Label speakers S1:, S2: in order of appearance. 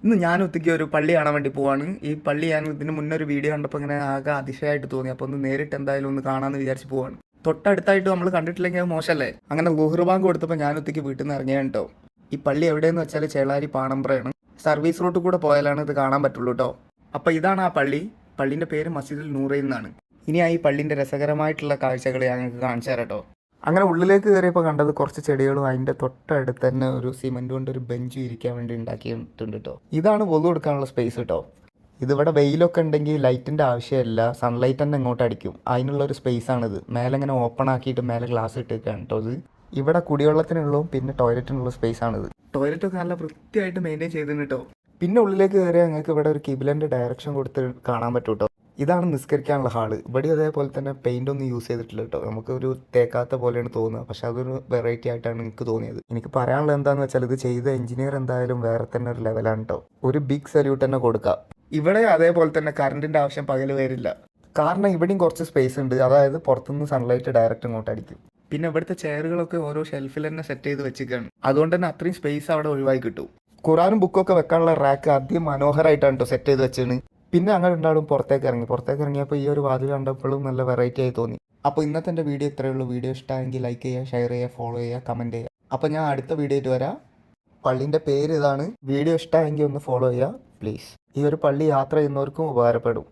S1: ഇന്ന് ഞാൻ ഒറ്റയ്ക്ക് ഒരു പള്ളി കാണാൻ വേണ്ടി പോവാണ്. ഈ പള്ളി ഞാൻ ഇതിന് മുന്നേ ഒരു വീഡിയോ കണ്ടപ്പോൾ ഇങ്ങനെ ആകെ അതിശയമായിട്ട് തോന്നി. അപ്പോൾ ഒന്ന് നേരിട്ട് എന്തായാലും ഒന്ന് കാണാമെന്ന് വിചാരിച്ച് പോവാണ്. തൊട്ടടുത്തായിട്ട് നമ്മൾ കണ്ടിട്ടില്ലെങ്കിൽ അത് മോശമല്ലേ. അങ്ങനെ ലുഹർ ബാങ്ക് കൊടുത്തപ്പോൾ ഞാൻ ഒറ്റയ്ക്ക് വീട്ടിൽ നിന്ന് ഇറങ്ങിയാണ് കേട്ടോ. ഈ പള്ളി എവിടെയെന്ന് വെച്ചാൽ ചേളാരി പാണമ്പ്രയാണ്. സർവീസ് റൂട്ടിൽ കൂടെ പോയാലാണ് ഇത് കാണാൻ പറ്റുള്ളൂ കേട്ടോ. അപ്പോൾ ഇതാണ് ആ പള്ളി. പള്ളീൻ്റെ പേര് മസ്ജിദുൽ നൂറൈൻ എന്നാണ്. ഇനി ആ ഈ പള്ളീൻ്റെ രസകരമായിട്ടുള്ള കാഴ്ചകൾ ഞങ്ങൾക്ക് കാണിച്ചു തരാം കേട്ടോ. അങ്ങനെ ഉള്ളിലേക്ക് കയറിയപ്പോൾ കണ്ടത് കുറച്ച് ചെടികളും അതിൻ്റെ തൊട്ടടുത്ത് തന്നെ ഒരു സിമെൻറ്റ് കൊണ്ട് ഒരു ബെഞ്ചും ഇരിക്കാൻ വേണ്ടി ഉണ്ടാക്കിയിട്ടുണ്ട് കേട്ടോ. ഇതാണ് വൊളു എടുക്കാനുള്ള സ്പേസ് കേട്ടോ. ഇതിവിടെ വെയിലൊക്കെ ഉണ്ടെങ്കിൽ ലൈറ്റിൻ്റെ ആവശ്യമില്ല, സൺലൈറ്റ് തന്നെ ഇങ്ങോട്ട് അടിക്കും. അതിനുള്ളൊരു സ്പേസാണിത്. മേലെ ഇങ്ങനെ ഓപ്പൺ ആക്കിയിട്ട് മേലെ ഗ്ലാസ് ഇട്ടിരിക്കുകയാണ് കേട്ടോ. ഇത് ഇവിടെ കുടിവെള്ളത്തിനുള്ളതും പിന്നെ ടോയ്ലറ്റിനുള്ള സ്പേസാണിത്. ടോയ്ലറ്റൊക്കെ നല്ല വൃത്തിയായിട്ട് മെയിൻറ്റെയിൻ ചെയ്തിട്ടുണ്ട് കേട്ടോ. പിന്നെ ഉള്ളിലേക്ക് കയറിയാൽ ഞങ്ങൾക്ക് ഇവിടെ ഒരു കിബിലൻ്റെ ഡയറക്ഷൻ കൊടുത്ത് കാണാൻ പറ്റും കേട്ടോ. ഇതാണ് നിസ്കരിക്കാനുള്ള ഹാള്. ഇവിടെ അതേപോലെ തന്നെ പെയിൻ്റ് ഒന്നും യൂസ് ചെയ്തിട്ടില്ല കേട്ടോ. നമുക്കൊരു തേക്കാത്ത പോലെയാണ് തോന്നുക, പക്ഷെ അതൊരു വെറൈറ്റി ആയിട്ടാണ് എനിക്ക് തോന്നിയത്. എനിക്ക് പറയാനുള്ളത് എന്താണെന്ന് വെച്ചാൽ ഇത് ചെയ്ത എഞ്ചിനീയർ എന്തായാലും വേറെ തന്നെ ഒരു ലെവലാണ് കേട്ടോ. ഒരു ബിഗ് സല്യൂട്ട് തന്നെ കൊടുക്കാം. ഇവിടെ അതേപോലെ തന്നെ കറണ്ടിൻ്റെ ആവശ്യം പകൽ വരില്ല, കാരണം ഇവിടെയും കുറച്ച് സ്പേസ് ഉണ്ട്. അതായത് പുറത്തുനിന്ന് സൺലൈറ്റ് ഡയറക്റ്റ് ഇങ്ങോട്ട് അടിക്കും. പിന്നെ ഇവിടുത്തെ ചെയറുകളൊക്കെ ഓരോ ഷെൽഫിൽ തന്നെ സെറ്റ് ചെയ്ത് വെച്ചിരിക്കുകയാണ്. അതുകൊണ്ട് തന്നെ അത്രയും സ്പേസ് അവിടെ ഒഴിവായി കിട്ടും. ഖുറാനും ബുക്കൊക്കെ വെക്കാനുള്ള റാക്ക് ആദ്യം മനോഹരമായിട്ടാണ് കേട്ടോ സെറ്റ് ചെയ്ത് വെച്ചാണ്. പിന്നെ അങ്ങനെ ഉണ്ടാവും പുറത്തേക്ക് ഇറങ്ങിയപ്പോൾ ഈ ഒരു വാതിൽ കണ്ടപ്പോഴും നല്ല വെറൈറ്റി ആയി തോന്നി. അപ്പോൾ ഇന്നത്തെ എൻ്റെ വീഡിയോ ഇത്രയേ ഉള്ളൂ. വീഡിയോ ഇഷ്ടമായെങ്കിൽ ലൈക്ക് ചെയ്യുക, ഷെയർ ചെയ്യുക, ഫോളോ ചെയ്യുക, കമൻറ്റ് ചെയ്യുക. അപ്പോൾ ഞാൻ അടുത്ത വീഡിയോ ആയിട്ട് വരാം. പള്ളീൻ്റെ പേര് ഇതാണ്. വീഡിയോ ഇഷ്ടമായെങ്കിൽ ഒന്ന് ഫോളോ ചെയ്യുക പ്ലീസ്. ഈ ഒരു പള്ളി യാത്ര ചെയ്യുന്നവർക്കും ഉപകാരപ്പെടും.